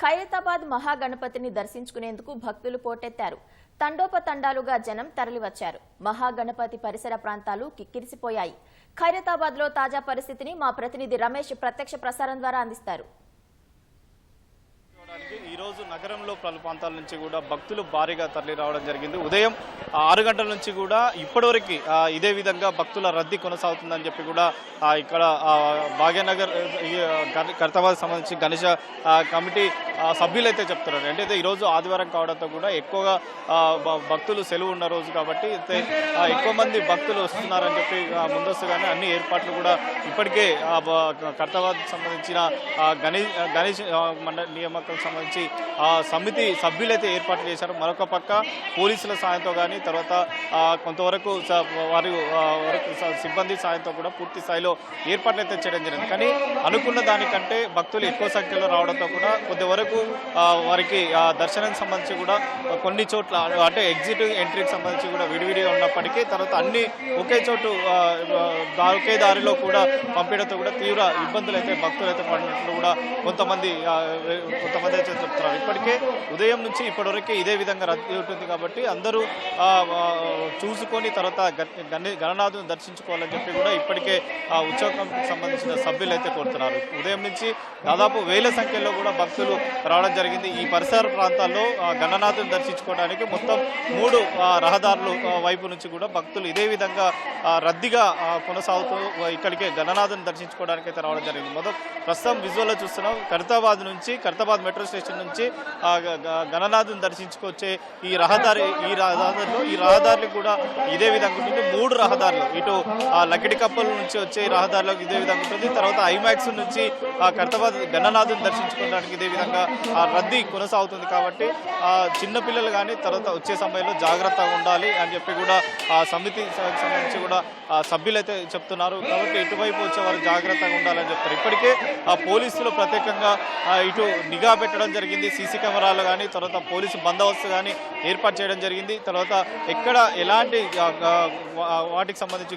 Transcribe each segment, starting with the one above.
ఖైరతాబాద్ మహాగణపతిని దర్శించుకునేందుకు భక్తులు పోటెత్తారు. తండోపతండాలుగా జనం తరలివచ్చారు. మహాగణపతి పరిసర ప్రాంతాలు కిక్కిరిసిపోయాయి. ఖైరతాబాద్లో తాజా పరిస్థితిని మా ప్రతినిధి రమేష్ ప్రత్యక్ష ప్రసారం ద్వారా అందిస్తారు. ఈ రోజు నగరంలో పలు ప్రాంతాల నుంచి కూడా భక్తులు భారీగా తరలి రావడం జరిగింది. ఉదయం 6 గంటల నుంచి కూడా ఇప్పటివరకు ఇదే విధంగా భక్తుల రద్దీ కొనసాగుతుందని చెప్పి కూడా ఇక్కడ భాగ్యనగర్ ఖైరతాబాద్ సంబంధించి గణేష కమిటీ సభ్యులు అయితే చెప్తున్నారు. అంటే ఈరోజు ఆదివారం కావడంతో కూడా ఎక్కువగా భక్తులు సెలవు ఉన్న రోజు కాబట్టి ఎక్కువ మంది భక్తులు వస్తున్నారని చెప్పి ముందస్తుగానే అన్ని ఏర్పాట్లు కూడా ఇప్పటికే ఖైరతాబాద్ సంబంధించిన గణేష్ మండలి నియామకం సంబంధించి సమితి సభ్యులైతే ఏర్పాట్లు చేశారు. మరొక పక్క పోలీసుల సాయంతో కానీ తర్వాత కొంతవరకు వారి సిబ్బంది సాయంతో కూడా పూర్తి స్థాయిలో ఏర్పాట్లు అయితే చేయడం జరిగింది. కానీ అనుకున్న దానికంటే భక్తులు ఎక్కువ సంఖ్యలో రావడంతో కూడా కొద్దివరకు వారికి దర్శనానికి సంబంధించి కూడా కొన్ని చోట్ల అంటే ఎగ్జిట్ ఎంట్రీకి సంబంధించి కూడా విడివిడిగా ఉన్నప్పటికీ తర్వాత అన్ని ఒకే చోటు ఒకే దారిలో కూడా పంపించడంతో కూడా తీవ్ర ఇబ్బందులు అయితే భక్తులు అయితే పడినట్లు కూడా కొంతమంది అయితే చెప్తున్నారు. ఇప్పటికే ఉదయం నుంచి ఇప్పటివరకు ఇదే విధంగా రద్దీ ఉంటుంది కాబట్టి అందరూ చూసుకొని తర్వాత గణనాథుని దర్శించుకోవాలని చెప్పి కూడా ఇప్పటికే ఉత్సవ కమిటీకి సంబంధించిన సభ్యులు అయితే కోరుతున్నారు. ఉదయం నుంచి దాదాపు వేల సంఖ్యలో కూడా భక్తులు రావడం జరిగింది. ఈ పరిసర ప్రాంతాల్లో గణనాథుని దర్శించుకోవడానికి మొత్తం 3 రహదారుల వైపు నుంచి కూడా భక్తులు ఇదే విధంగా రద్దీగా కొనసాగుతూ ఇక్కడికే గణనాథుని దర్శించుకోవడానికి అయితే రావడం జరిగింది. ప్రస్తుతం విజువల్లో చూస్తున్నాం ఖైరతాబాద్ మెట్రో స్టేషన్ నుంచి గణనాథుని దర్శించుకొచ్చే ఈ రహదారులు కూడా ఇదే విధంగా ఉంటుంది. 3 రహదారులు ఇటు లకిడికప్పల నుంచి వచ్చే రహదారులు ఇదే విధంగా ఉంటుంది. తర్వాత ఐమాక్స్ నుంచి ఖైరతాబాద్ గణనాథుని దర్శించుకోవడానికి ఇదే విధంగా రద్దీ కొనసాగుతుంది. కాబట్టి చిన్నపిల్లలు కానీ తర్వాత వచ్చే సమయంలో జాగ్రత్తగా ఉండాలి అని చెప్పి కూడా సమితి సంబంధించి కూడా సభ్యులు అయితే చెప్తున్నారు. కాబట్టి ఇటువైపు వచ్చేవారు జాగ్రత్తగా ఉండాలని చెప్తారు. ఇప్పటికే పోలీసులు ప్రత్యేకంగా ఇటు నిఘా పెట్టడం జరిగింది. సీసీ కెమెరాలు కానీ తర్వాత పోలీసు బందోబస్తు కానీ ఏర్పాటు చేయడం జరిగింది. తర్వాత ఎక్కడ ఎలాంటి వాటికి సంబంధించి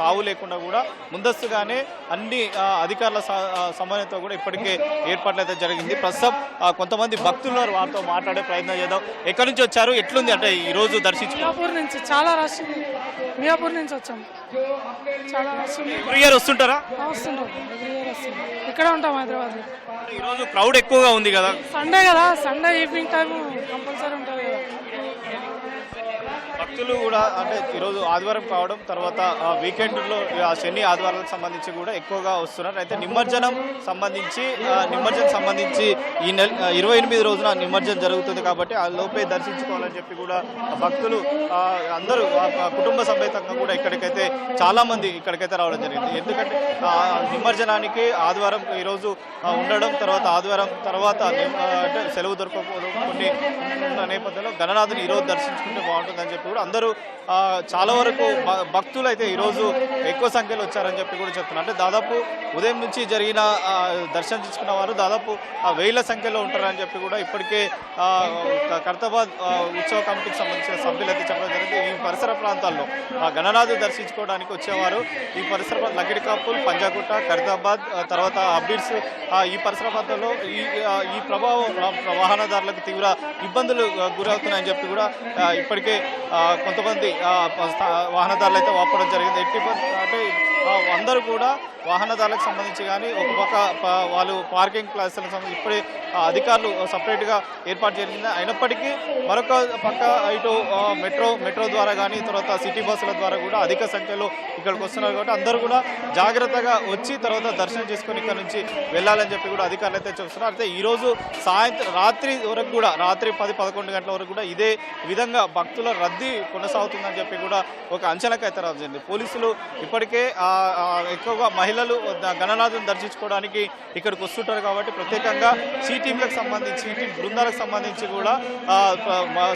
తావు లేకుండా కూడా ముందస్తుగానే అన్ని అధికారుల సమన్వయంతో కూడా ఇప్పటికే ఏర్పాట్లు అయితే జరిగింది. ప్రస్తుతం కొంతమంది భక్తులు వారితో మాట్లాడే ప్రయత్నం చేద్దాం. ఎక్కడి నుంచి వచ్చారు, ఎట్లుంది అంటే ఈ రోజు మియాపూర్ నుంచి చాలా రష్. మియాపూర్ నుంచి వచ్చాం. చాలా రష్. ఎవ్రీ ఇయర్ వస్తుంటారా? వస్తుంటాం. ఇక్కడ ఉంటాం హైదరాబాద్. ఈరోజు క్రౌడ్ ఎక్కువగా ఉంది కదా, సండే కదా, సండే ఈవినింగ్ టైం కంపల్సరీ ఉంటుంది కదా. భక్తులు కూడా అంటే ఈరోజు ఆదివారం కావడం తర్వాత వీకెండ్లో శని ఆదివారాలకు సంబంధించి కూడా ఎక్కువగా వస్తున్నారు. అయితే నిమజ్జనం సంబంధించి ఈ నెల 28 రోజున నిమజ్జనం జరుగుతుంది కాబట్టి ఆ లోపే దర్శించుకోవాలని చెప్పి కూడా భక్తులు అందరూ కుటుంబ సమేతంగా కూడా ఇక్కడికైతే చాలా మంది ఇక్కడికైతే రావడం జరిగింది. ఎందుకంటే నిమజ్జనానికి ఆదివారం ఈరోజు ఉండడం తర్వాత ఆదివారం తర్వాత అంటే సెలవు దొరకకపోవడం కొన్ని నేపథ్యంలో గణనాథుని ఈరోజు దర్శించుకుంటే బాగుంటుందని చెప్పి కూడా అందరూ చాలా వరకు భక్తులు అయితే ఈరోజు ఎక్కువ సంఖ్యలో వచ్చారని చెప్పి కూడా చెప్తున్నారు. అంటే దాదాపు ఉదయం నుంచి జరిగిన దర్శనం చేసుకున్న వారు దాదాపు వేల సంఖ్యలో ఉంటారని చెప్పి కూడా ఇప్పటికే ఖైరతాబాద్ ఉత్సవ కమిటీకి సంబంధించిన సభ్యులు అయితే చెప్పడం జరిగింది. ఈ పరిసర ప్రాంతాల్లో గణనాథు దర్శించుకోవడానికి వచ్చేవారు ఈ పరిసర లకిడికాపుల్, పంజాగుట్ట, ఖైరతాబాద్ తర్వాత అబ్బీర్స్ ఈ పరిసర ప్రాంతాల్లో ఈ ప్రభావం వాహనదారులకు తీవ్ర ఇబ్బందులు గురవుతున్నాయని చెప్పి కూడా ఇప్పటికే కొంతమంది వాహనదారులు అయితే వాపడం జరిగింది. అంటే అందరూ కూడా వాహనదారులకు సంబంధించి కానీ ఒక పక్క వాళ్ళు పార్కింగ్ ప్లేస్లకు సంబంధించి ఇప్పుడే అధికారులు సపరేట్గా ఏర్పాటు జరిగింది. అయినప్పటికీ మరొక పక్క ఇటు మెట్రో ద్వారా కానీ తర్వాత సిటీ బస్సుల ద్వారా కూడా అధిక సంఖ్యలో ఇక్కడికి వస్తున్నారు. కాబట్టి అందరూ కూడా జాగ్రత్తగా వచ్చి తర్వాత దర్శనం చేసుకొని ఇక్కడ నుంచి వెళ్ళాలని చెప్పి కూడా అధికారులు అయితే చూస్తున్నారు. అయితే ఈరోజు రాత్రి వరకు కూడా రాత్రి 10-11 గంటల వరకు కూడా ఇదే విధంగా భక్తుల రద్దీ కొనసాగుతుందని చెప్పి కూడా ఒక అంచనాకు అయితే రాజండి. పోలీసులు ఇప్పటికే ఎక్కువగా మహిళలు గణనాథుని దర్శించుకోవడానికి ఇక్కడికి వస్తుంటారు కాబట్టి ప్రత్యేకంగా టీంలకు సంబంధించి టీం బృందాలకు సంబంధించి కూడా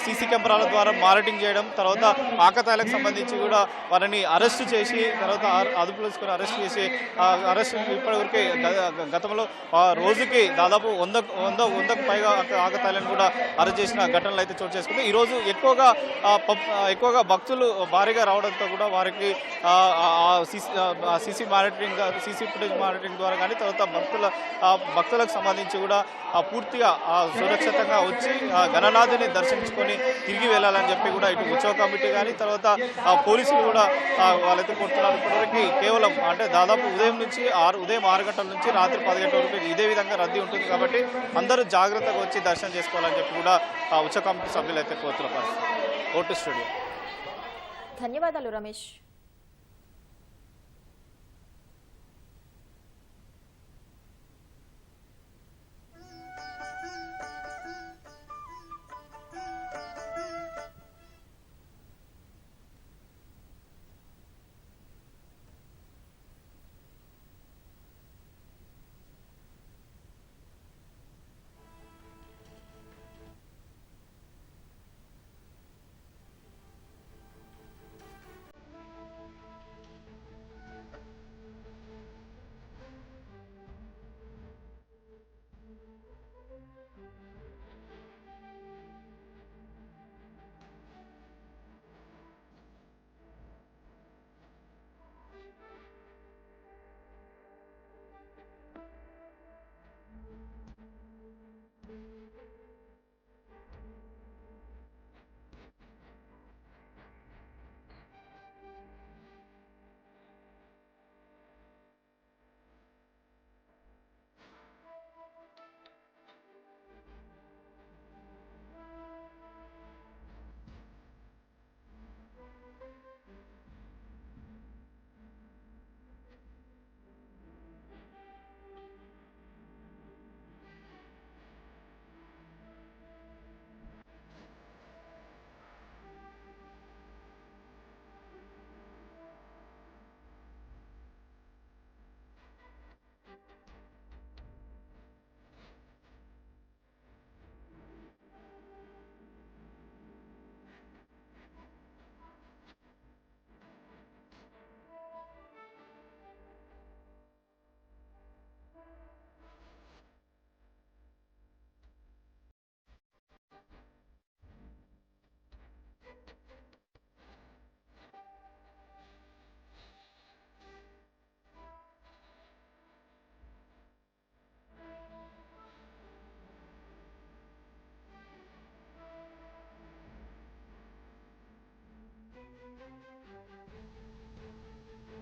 సీసీ కెమెరాల ద్వారా మానిటరింగ్ చేయడం తర్వాత ఆకతాయిలకు సంబంధించి కూడా వారిని అరెస్టు చేసి తర్వాత అదుపులో తీసుకొని అరెస్ట్ ఇప్పటివరకే గతంలో రోజుకి దాదాపు 100కు పైగా ఆకతాయిలను కూడా అరెస్ట్ చేసిన ఘటనలు అయితే చోటు చేసుకుంది. ఈరోజు ఎక్కువగా భక్తులు భారీగా రావడంతో కూడా వారికి సీసీ ఫుటేజ్ మానిటరింగ్ ద్వారా కానీ తర్వాత భక్తులకు సంబంధించి కూడా పూర్తిగా సురక్షితంగా వచ్చి గణనాథుని దర్శించుకొని తిరిగి వెళ్ళాలని చెప్పి కూడా ఇటు ఉత్సవ కమిటీ కానీ తర్వాత పోలీసులు కూడా వాళ్ళైతే కోరుతున్నారు. ఇప్పటివరకు కేవలం అంటే దాదాపు ఉదయం 6 గంటల నుంచి రాత్రి 10 గంటల వరకు ఇదే విధంగా రద్దీ ఉంటుంది కాబట్టి అందరూ జాగ్రత్తగా వచ్చి దర్శనం చేసుకోవాలని చెప్పి కూడా ఉత్సవ కమిటీ సభ్యులు అయితే కోరుతున్న పరిస్థితి. Vote studio. ధన్యవాదాలు రమేష్.